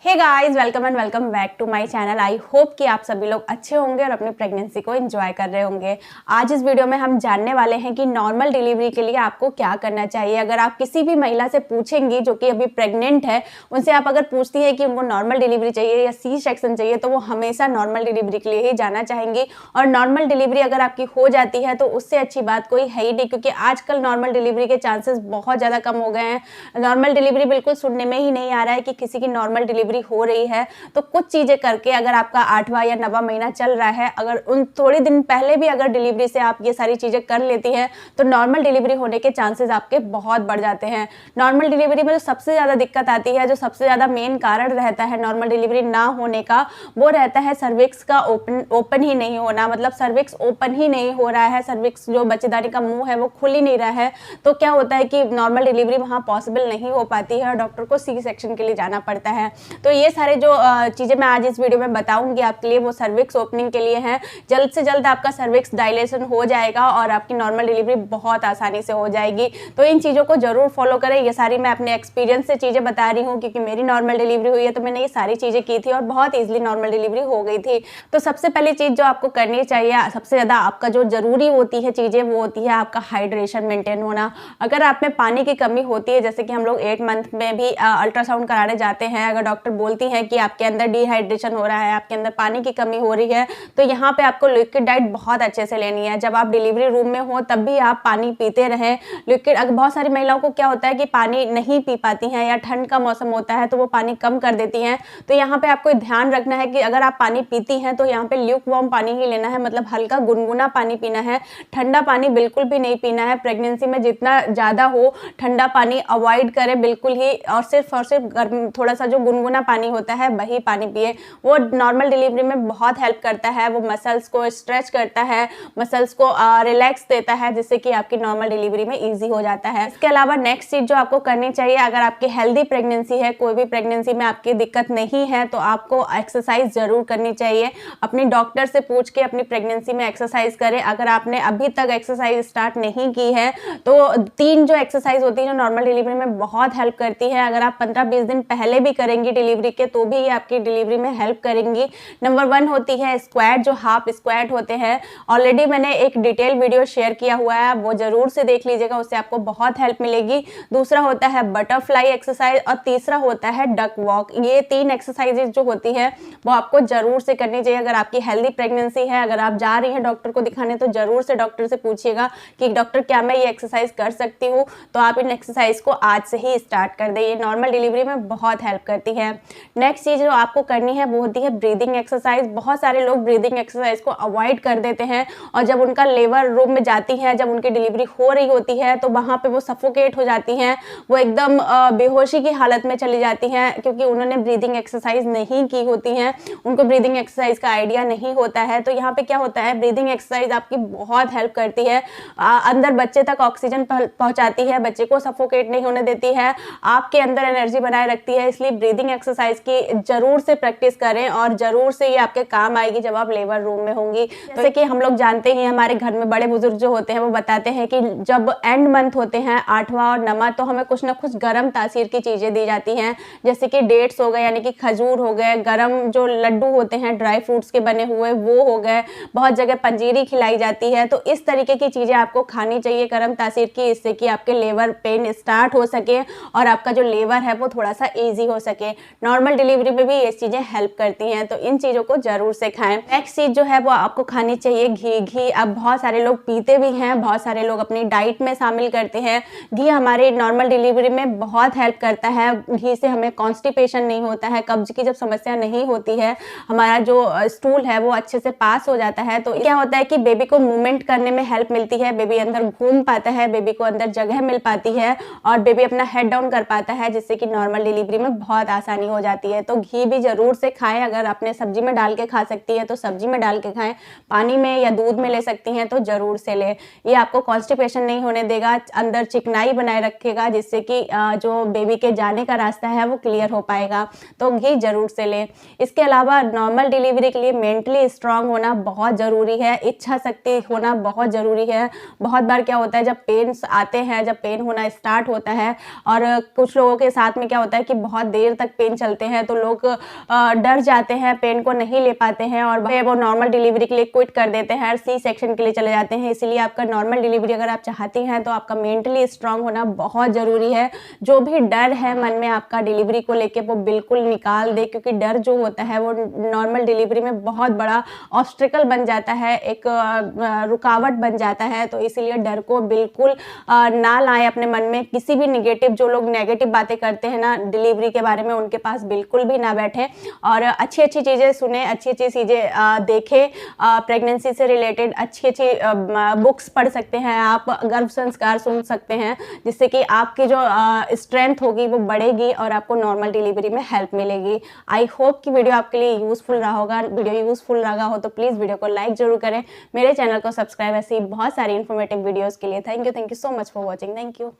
Hey guys, welcome and welcome back to my channel. I hope कि आप सभी लोग अच्छे होंगे और अपनी प्रेगनेंसी को एंजॉय कर रहे होंगे। आज इस वीडियो में हम जानने वाले हैं कि नॉर्मल डिलीवरी के लिए आपको क्या करना चाहिए। अगर आप किसी भी महिला से पूछेंगी जो कि अभी प्रेग्नेंट है, उनसे आप अगर पूछती है कि उनको नॉर्मल डिलीवरी चाहिए या सी सेक्शन चाहिए, तो वो हमेशा नॉर्मल डिलीवरी के लिए ही जाना चाहेंगी। और नॉर्मल डिलीवरी अगर आपकी हो जाती है तो उससे अच्छी बात कोई है ही नहीं, क्योंकि आजकल नॉर्मल डिलीवरी के चांसेस बहुत ज़्यादा कम हो गए हैं। नॉर्मल डिलीवरी बिल्कुल सुनने में ही नहीं आ रहा है कि किसी की नॉर्मल डिलीवरी हो रही है। तो कुछ चीजें करके अगर आपका 8वां या 9वां महीना चल रहा है, अगर उन थोड़े दिन पहले भी अगर डिलीवरी से आप ये सारी चीजें कर लेती हैं तो नॉर्मल डिलीवरी होने के चांसेस आपके बहुत बढ़ जाते हैं। नॉर्मल डिलीवरी में जो सबसे ज्यादा दिक्कत आती है, जो सबसे ज्यादा मेन कारण रहता है नॉर्मल डिलीवरी ना होने का, वो रहता है सर्विक्स का ओपन ही नहीं होना। मतलब सर्विक्स ओपन ही नहीं हो रहा है, सर्विक्स जो बच्चेदानी का मुंह है वो खुल ही नहीं रहा है। तो क्या होता है कि नॉर्मल डिलीवरी वहां पॉसिबल नहीं हो पाती है और डॉक्टर को सी सेक्शन के लिए जाना पड़ता है। तो ये सारे जो चीज़ें मैं आज इस वीडियो में बताऊंगी आपके लिए, वो सर्विक्स ओपनिंग के लिए हैं। जल्द से जल्द आपका सर्विक्स डायलेशन हो जाएगा और आपकी नॉर्मल डिलीवरी बहुत आसानी से हो जाएगी। तो इन चीज़ों को जरूर फॉलो करें। ये सारी मैं अपने एक्सपीरियंस से चीज़ें बता रही हूँ, क्योंकि मेरी नॉर्मल डिलीवरी हुई है तो मैंने ये सारी चीज़ें की थी और बहुत ईजिली नॉर्मल डिलीवरी हो गई थी। तो सबसे पहली चीज़ जो आपको करनी चाहिए, सबसे ज़्यादा आपका जो जरूरी होती है चीज़ें, वो होती है आपका हाइड्रेशन मेंटेन होना। अगर आप में पानी की कमी होती है, जैसे कि हम लोग 8 मंथ में भी अल्ट्रासाउंड कराने जाते हैं, अगर डॉक्टर बोलती है कि आपके अंदर डिहाइड्रेशन हो रहा है, आपके अंदर पानी की कमी हो रही है, तो यहाँ पे आपको लिक्विड डाइट बहुत अच्छे से लेनी है। जब आप डिलीवरी रूम में हो तब भी आप पानी पीते रहें। लिक्विड, बहुत सारी महिलाओं को क्या होता है कि पानी नहीं पी पाती हैं, या ठंड का मौसम होता है तो वो पानी कम कर देती हैं। तो यहाँ पे आपको ध्यान रखना है कि अगर आप पानी पीती हैं तो यहाँ पे ल्यूक वार्म पानी ही लेना है, मतलब हल्का गुनगुना पानी पीना है। ठंडा पानी बिल्कुल भी नहीं पीना है। प्रेगनेंसी में जितना ज़्यादा हो ठंडा पानी अवॉइड करें बिल्कुल ही, और सिर्फ गर्म थोड़ा सा जो गुनगुना पानी होता है वही पानी पिए। वो नॉर्मल डिलीवरी में बहुत हेल्प करता है। वो मसल्स को स्ट्रेच करता है, मसल्स को रिलैक्स देता है, जिससे कि आपकी नॉर्मल डिलीवरी में इजी हो जाता है। इसके अलावा नेक्स्ट चीज जो आपको करनी चाहिए, अगर आपकी हेल्दी प्रेगनेंसी है, कोई भी प्रेगनेंसी में आपकी दिक्कत नहीं है, तो आपको एक्सरसाइज जरूर करनी चाहिए। अपनी डॉक्टर से पूछ के अपनी प्रेगनेंसी में एक्सरसाइज करें। अगर आपने अभी तक एक्सरसाइज स्टार्ट नहीं की है तो 3 जो एक्सरसाइज होती है जो नॉर्मल डिलीवरी में बहुत हेल्प करती है, अगर आप 15-20 दिन पहले भी करेंगी डिलीवरी के तो भी ये आपकी डिलीवरी में हेल्प करेंगी। नंबर 1 होती है स्क्वाट, जो हाफ स्क्वाट होते हैं। ऑलरेडी मैंने एक डिटेल वीडियो शेयर किया हुआ है, वो जरूर से देख लीजिएगा, उससे आपको बहुत हेल्प मिलेगी। दूसरा होता है बटरफ्लाई एक्सरसाइज और तीसरा होता है डक वॉक। ये 3 एक्सरसाइजेज जो होती है वो आपको जरूर से करनी चाहिए। अगर आपकी हेल्दी प्रेगनेंसी है, अगर आप जा रही हैं डॉक्टर को दिखाने, तो जरूर से डॉक्टर से पूछिएगा कि डॉक्टर क्या मैं ये एक्सरसाइज कर सकती हूँ। तो आप इन एक्सरसाइज को आज से ही स्टार्ट कर दें, ये नॉर्मल डिलीवरी में बहुत हेल्प करती है। नेक्स्ट चीज जो आपको करनी है वो होती है ब्रीदिंग एक्सरसाइज। बहुत सारे लोग ब्रीदिंग एक्सरसाइज को अवॉइड कर देते हैं, और जब उनका लेबर रूम में जाती है, जब उनकी डिलीवरी हो रही होती है, तो वहां पे वो सफोकेट हो जाती हैं, वो एकदम बेहोशी की हालत में चली जाती हैं, क्योंकि उन्होंने ब्रीदिंग एक्सरसाइज नहीं की होती हैं, उनको ब्रीदिंग एक्सरसाइज का आइडिया नहीं होता है। तो यहाँ पे क्या होता है, ब्रीदिंग एक्सरसाइज आपकी बहुत हेल्प करती है। अंदर बच्चे तक ऑक्सीजन पहुंचाती है, बच्चे को सफोकेट नहीं होने देती है, आपके अंदर एनर्जी बनाए रखती है। इसलिए ब्रीदिंग एक्सरसाइज की जरूर से प्रैक्टिस करें, और जरूर से ये आपके काम आएगी जब आप लेबर रूम में होंगी। जैसे कि हम लोग जानते हैं, हमारे घर में बड़े बुजुर्ग जो होते हैं वो बताते हैं कि जब एंड मंथ होते हैं 8वां और 9वां, तो हमें कुछ ना कुछ गर्म तासीर की चीजें दी जाती हैं, जैसे कि डेट्स हो गए, यानी कि खजूर हो गए, गर्म जो लड्डू होते हैं ड्राई फ्रूट्स के बने हुए वो हो गए, बहुत जगह पंजीरी खिलाई जाती है। तो इस तरीके की चीजें आपको खानी चाहिए गर्म तासीर की, इससे कि आपके लेबर पेन स्टार्ट हो सके और आपका जो लेबर है वो थोड़ा सा ईजी हो सके। नॉर्मल डिलीवरी में भी ये चीजें हेल्प करती हैं, तो इन चीजों को जरूर से खाएं। नेक्स्ट चीज जो है वो आपको खानी चाहिए घी। अब बहुत सारे लोग पीते भी हैं, बहुत सारे लोग अपनी डाइट में शामिल करते हैं। घी हमारे नॉर्मल डिलीवरी में बहुत हेल्प करता है। घी से हमें कॉन्स्टिपेशन नहीं होता है, कब्ज की जब समस्या नहीं होती है, हमारा जो स्टूल है वो अच्छे से पास हो जाता है। तो क्या होता है कि बेबी को मूवमेंट करने में हेल्प मिलती है, बेबी अंदर घूम पाता है, बेबी को अंदर जगह मिल पाती है, और बेबी अपना हेड डाउन कर पाता है, जिससे कि नॉर्मल डिलीवरी में बहुत आसानी हो जाती है। तो घी भी जरूर से खाएं। अगर आपने सब्जी में डाल के खा सकती है तो सब्जी में डाल के खाएं, पानी में या दूध में ले सकती हैं तो जरूर से लें। ये आपको कॉन्स्टिपेशन नहीं होने देगा, अंदर चिकनाई बनाए रखेगा, जिससे कि जो बेबी के जाने का रास्ता है वो क्लियर हो पाएगा। तो घी जरूर से लें। इसके अलावा नॉर्मल डिलीवरी के लिए मेंटली स्ट्रांग होना बहुत जरूरी है, इच्छा शक्ति होना बहुत जरूरी है। बहुत बार क्या होता है, जब पेन्स आते हैं, जब पेन होना स्टार्ट होता है, और कुछ लोगों के साथ में क्या होता है कि बहुत देर तक पेन चलते हैं तो लोग डर जाते हैं, पेन को नहीं ले पाते हैं और वो नॉर्मल डिलीवरी के लिए क्विट कर देते हैं और सी सेक्शन के लिए चले जाते हैं। इसीलिए आपका नॉर्मल डिलीवरी अगर आप चाहती हैं तो आपका मेंटली स्ट्रांग होना बहुत ज़रूरी है। जो भी डर है मन में आपका डिलीवरी को लेके वो बिल्कुल निकाल दे, क्योंकि डर जो होता है वो नॉर्मल डिलीवरी में बहुत बड़ा ऑब्स्टिकल बन जाता है, एक रुकावट बन जाता है। तो इसीलिए डर को बिल्कुल ना लाएं अपने मन में। किसी भी निगेटिव, जो लोग नेगेटिव बातें करते हैं ना डिलीवरी के बारे में, उनके पास बिल्कुल भी ना बैठे और अच्छी अच्छी चीज़ें सुने, अच्छी अच्छी चीज़ें देखें। प्रेगनेंसी से रिलेटेड अच्छी अच्छी बुक्स पढ़ सकते हैं आप, गर्भ संस्कार सुन सकते हैं, जिससे कि आपकी जो स्ट्रेंथ होगी वो बढ़ेगी और आपको नॉर्मल डिलीवरी में हेल्प मिलेगी। आई होप कि वीडियो आपके लिए यूज़फुल रहा होगा। वीडियो यूज़फुल लगा हो तो प्लीज़ वीडियो को लाइक जरूर करें, मेरे चैनल को सब्सक्राइब, ऐसी बहुत सारी इन्फॉर्मेटिव वीडियोज़ के लिए। Thank you so much for watching. Thank you.